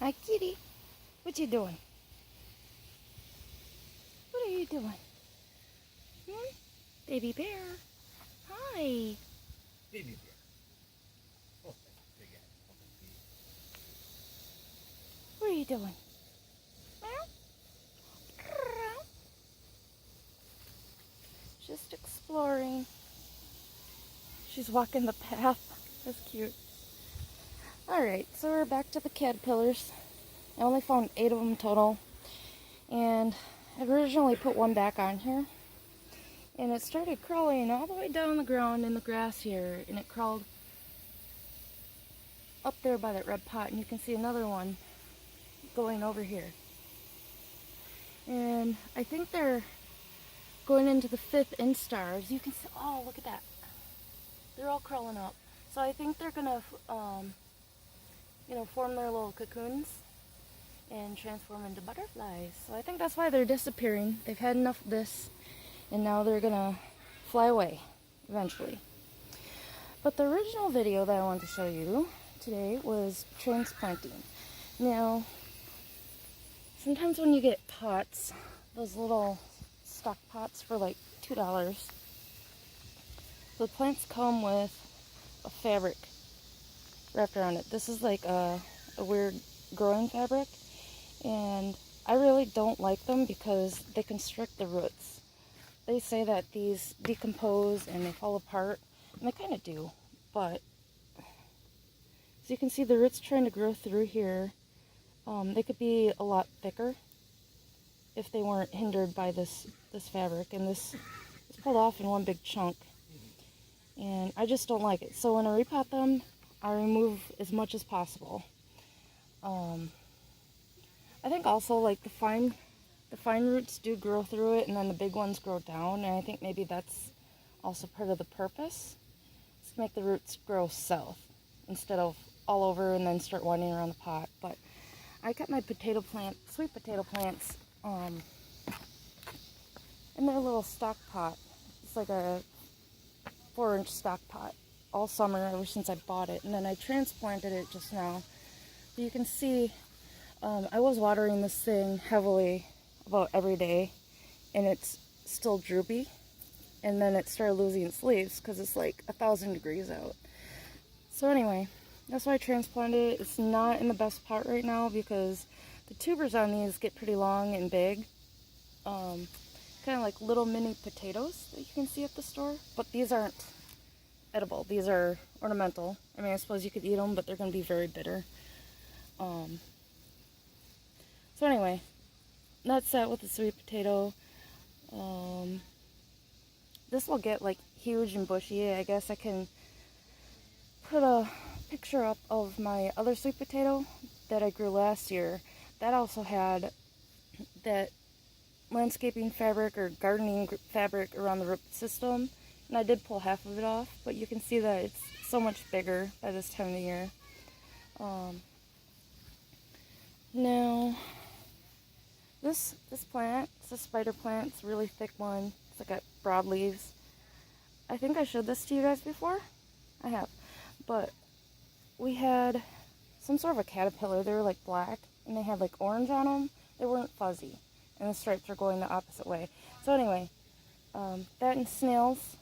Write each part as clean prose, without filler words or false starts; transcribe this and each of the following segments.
Hi, kitty. What you doing? What are you doing? Baby bear. Hi. Baby bear. Oh, big guy. What are you doing? Just exploring. She's walking the path. That's cute. Alright, so we're back to the caterpillars. I only found 8 of them total. And I originally put one back on here. And it started crawling all the way down the ground in the grass here. And it crawled up there by that red pot. And you can see another one going over here. And I think they're going into the 5th instar. As you can see, oh, look at that. They're all crawling up. So I think they're gonna, form their little cocoons and transform into butterflies. So I think that's why they're disappearing. They've had enough of this, and now they're gonna fly away eventually. But the original video that I wanted to show you today was transplanting. Now, sometimes when you get pots, those little stock pots for like $2, the plants come with a fabric wrapped around it. This is like a weird growing fabric, and I really don't like them because they constrict the roots. They say that these decompose and they fall apart, and they kind of do, but as you can see, the roots trying to grow through here, they could be a lot thicker if they weren't hindered by this fabric, and this is pulled off in one big chunk, and I just don't like it. So when I repot them, I remove as much as possible. I think also like the fine roots do grow through it, and then the big ones grow down, and I think maybe that's also part of the purpose, is to make the roots grow south instead of all over and then start winding around the pot. But I kept my sweet potato plants in their little stock pot. It's like a 4-inch stock pot all summer ever since I bought it, and then I transplanted it just now. You can see I was watering this thing heavily about every day, and it's still droopy, and then it started losing its leaves because it's like 1,000 degrees out. So anyway, that's why I transplanted it. It's not in the best pot right now because the tubers on these get pretty long and big, kind of like little mini potatoes that you can see at the store, but these aren't edible. These are ornamental. I mean, I suppose you could eat them, but they're going to be very bitter. So anyway, that's that with the sweet potato. This will get like huge and bushy. I guess I can put a picture up of my other sweet potato that I grew last year. That also had that landscaping fabric or gardening fabric around the root system, and I did pull half of it off, but you can see that it's so much bigger by this time of the year. Now, this plant, it's a spider plant. It's a really thick one. It's got broad leaves. I think I showed this to you guys before. I have. But we had some sort of a caterpillar. They were like black, and they had like orange on them. They weren't fuzzy, and the stripes are going the opposite way. So anyway, that and snails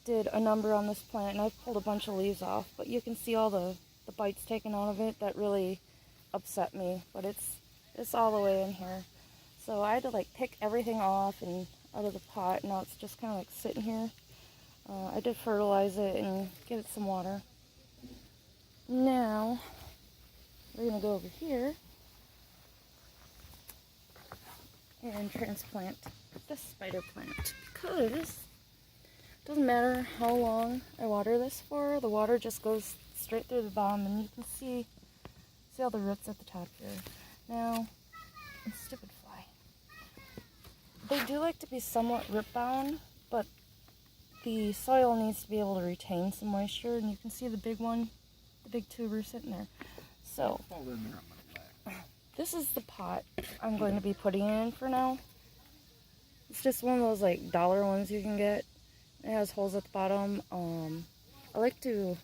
did a number on this plant, and I've pulled a bunch of leaves off, but you can see all the bites taken out of it. That really upset me, but it's all the way in here. So I had to like pick everything off and out of the pot. Now it's just kind of like sitting here. I did fertilize it and give it some water. Now we're gonna go over here and transplant this spider plant, because it doesn't matter how long I water this for, the water just goes straight through the bottom, and you can see all the roots at the top here. Now, stupid fly. They do like to be somewhat root bound, but the soil needs to be able to retain some moisture, and you can see the big one, the big tuber sitting there. So, this is the pot I'm going to be putting it in for now. It's just one of those like dollar ones you can get. It has holes at the bottom. I like to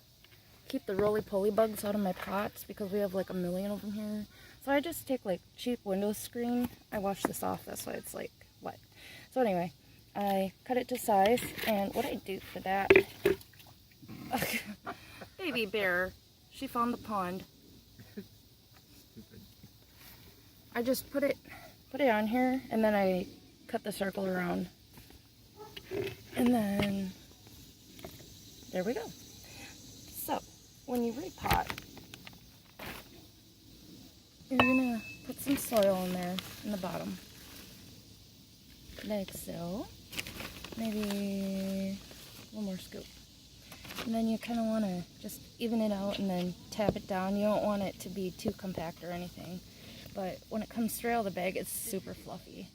keep the roly-poly bugs out of my pots because we have like a million of them here. So I just take like cheap window screen. I wash this off, that's why it's like wet. So anyway, I cut it to size, and what I do for that, baby bear, she found the pond. I just put it on here, and then I cut the circle around, and then there we go. So when you repot, you're gonna put some soil in there in the bottom, like so. Maybe a little more scoop. And then you kind of want to just even it out and then tap it down. You don't want it to be too compact or anything. But when it comes straight out of the bag, it's super fluffy.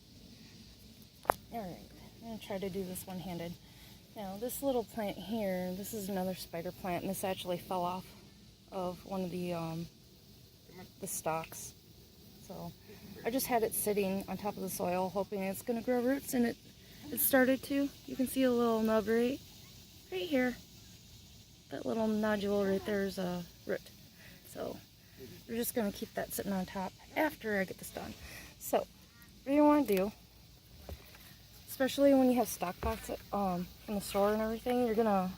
Alright, I'm going to try to do this one-handed. Now, this little plant here, this is another spider plant, and this actually fell off of one of the stalks. So, I just had it sitting on top of the soil, hoping it's going to grow roots, and it started to. You can see a little nub right here. That little nodule right there is a root. So we're just going to keep that sitting on top after I get this done. So what you want to do, especially when you have stock pots from the store and everything, you're going to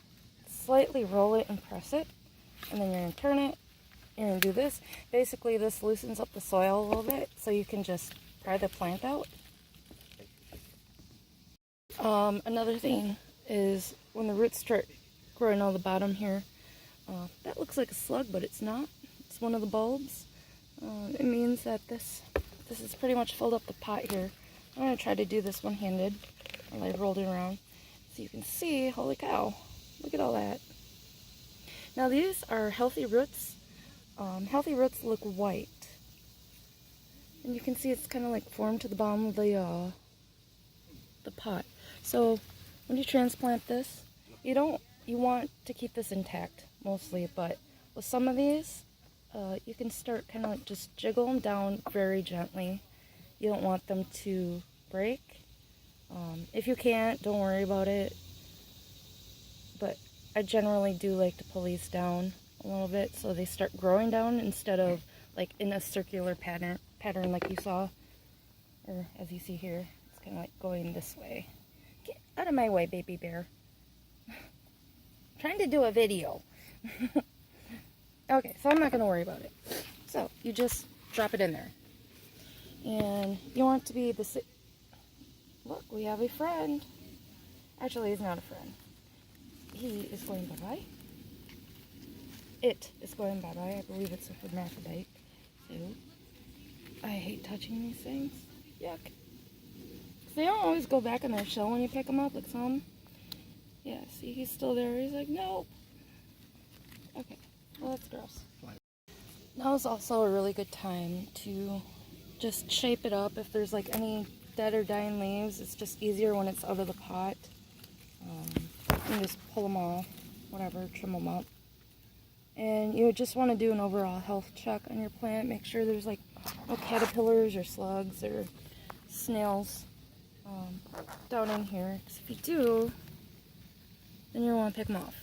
slightly roll it and press it, and then you're going to turn it. You're going to do this. Basically this loosens up the soil a little bit so you can just pry the plant out. Another thing is when the roots start growing on the bottom here, that looks like a slug, but it's not. It's one of the bulbs. It means that this is pretty much filled up the pot here. I'm going to try to do this one-handed while I rolled it around so you can see. Holy cow, look at all that. Now these are healthy roots. Healthy roots look white, and you can see it's kind of like formed to the bottom of the pot. So when you transplant this, you want to keep this intact mostly, but with some of these, you can start kind of like just jiggle them down very gently. You don't want them to break. If you can't, don't worry about it. But I generally do like to pull these down a little bit so they start growing down instead of like in a circular pattern like you saw, or as you see here, it's kind of like going this way. Get out of my way, baby bear. Trying to do a video. Okay, so I'm not going to worry about it. So you just drop it in there, and you want it to be the. Look, we have a friend. Actually, he's not a friend. He is going bye-bye. It is going bye-bye. I believe it's a hermaphrodite. So I hate touching these things. Yuck. They don't always go back in their shell when you pick them up, like some. Yeah, see, he's still there. He's like, nope. Okay, well, that's gross. Now is also a really good time to just shape it up. If there's like any dead or dying leaves, it's just easier when it's out of the pot. You can just pull them off, whatever, trim them up. And you just want to do an overall health check on your plant. Make sure there's like no caterpillars or slugs or snails down in here. Because if you do, then you'll want to pick them off.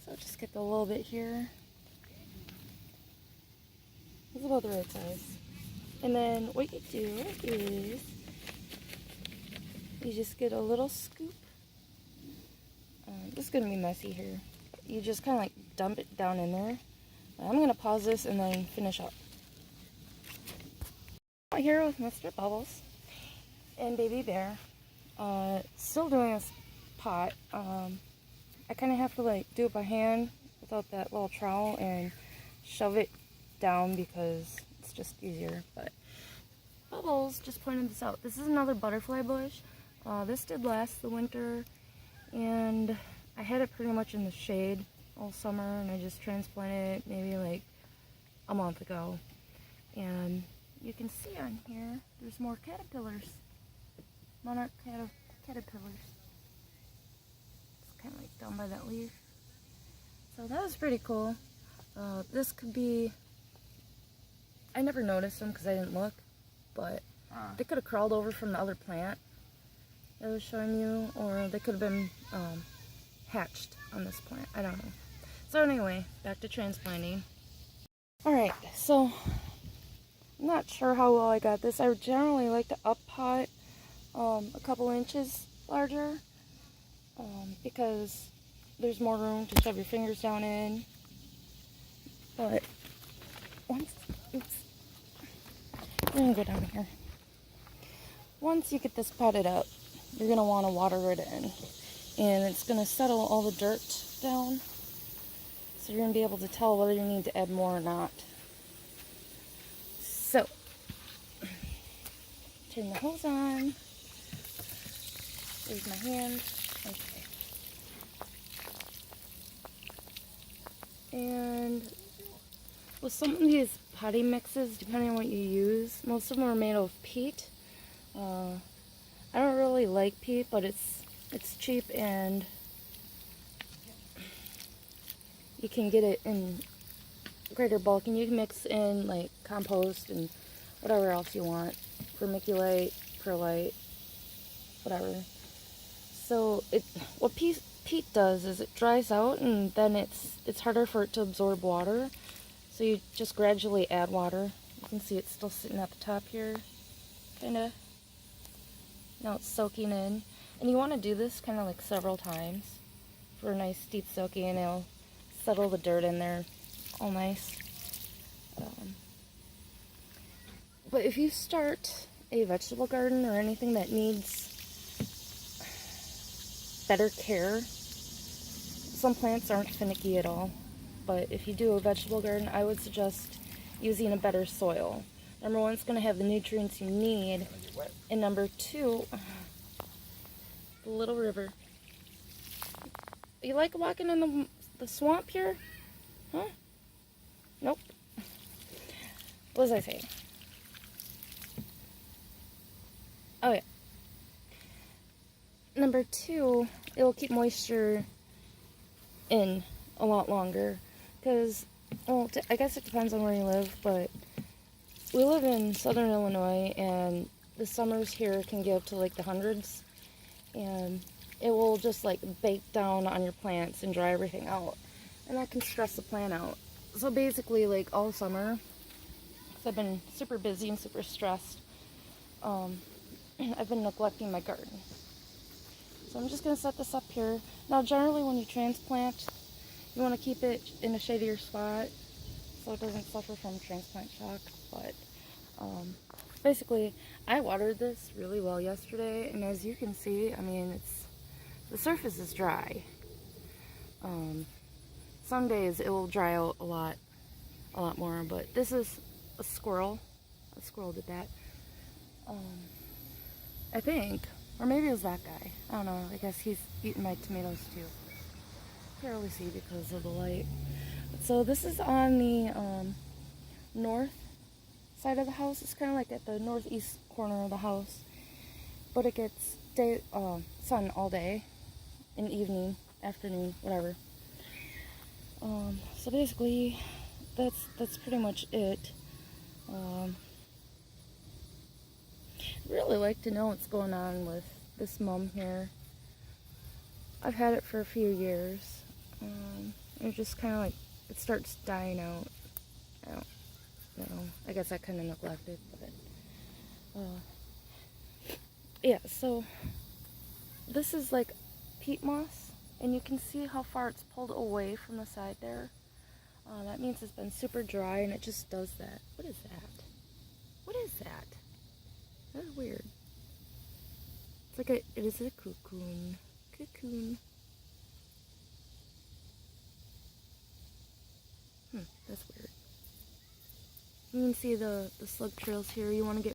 So just get a little bit here. It's about the right size. And then what you do is you just get a little scoop. This is going to be messy here. You just kind of like dump it down in there. I'm going to pause this and then finish up. I'm here with Mr. Bubbles and Baby Bear. Still doing this pot. I kind of have to like do it by hand without that little trowel and shove it down because it's just easier. But Bubbles just pointed this out. This is another butterfly bush. This did last the winter, and I had it pretty much in the shade all summer, and I just transplanted it maybe like a month ago. And you can see on here, there's more caterpillars. Monarch caterpillars. It's kind of like down by that leaf. So that was pretty cool. This could be, I never noticed them because I didn't look, but they could have crawled over from the other plant that I was showing you, or they could have been hatched on this plant. I don't know. So anyway, back to transplanting. Alright, so I'm not sure how well I got this. I generally like to up pot a couple inches larger because there's more room to shove your fingers down in. But once, oops, we're gonna go down here. Once you get this potted up, you're gonna want to water it in, and it's gonna settle all the dirt down. So you're gonna be able to tell whether you need to add more or not. So, turn the hose on. There's my hand. Okay. And with some of these potty mixes, depending on what you use, most of them are made of peat. I don't really like peat, but it's cheap and you can get it in greater bulk, and you can mix in like compost and whatever else you want, vermiculite, perlite, whatever. So what peat does is it dries out, and then it's harder for it to absorb water. So you just gradually add water. You can see it's still sitting at the top here, kind of. Now it's soaking in, and you want to do this kind of like several times for a nice deep soaking, and it'll settle the dirt in there all nice. But if you start a vegetable garden or anything that needs better care, some plants aren't finicky at all. But if you do a vegetable garden, I would suggest using a better soil. Number one, it's going to have the nutrients you need. And number two, the little river. You like walking in the swamp here? Huh? Nope. What was I saying? Oh yeah. Number two, it will keep moisture in a lot longer. Because, well, I guess it depends on where you live, but we live in southern Illinois, and the summers here can get up to like the hundreds, and it will just like bake down on your plants and dry everything out, and that can stress the plant out. So basically, like all summer, because I've been super busy and super stressed, I've been neglecting my garden. So I'm just going to set this up here. Now generally when you transplant, you want to keep it in a shadier spot so it doesn't suffer from transplant shock. But basically, I watered this really well yesterday, and as you can see, I mean, the surface is dry. Some days it will dry out a lot more, but this is a squirrel. A squirrel did that. I think, or maybe it was that guy. I don't know. I guess he's eating my tomatoes too. Can't really see because of the light. So this is on the north side of the house. It's kind of like at the northeast corner of the house, but it gets sun all day, and evening, afternoon, whatever. So basically, that's pretty much it. I'd really like to know what's going on with this mum here. I've had it for a few years. It just kind of like, it starts dying out. I don't know. I guess I kind of neglected, but yeah. So this is like peat moss, and you can see how far it's pulled away from the side there. That means it's been super dry, and it just does that. What is that? What is that? That's weird. It's like it is a cocoon. Cocoon. That's weird. You can see the slug trails here. You want to get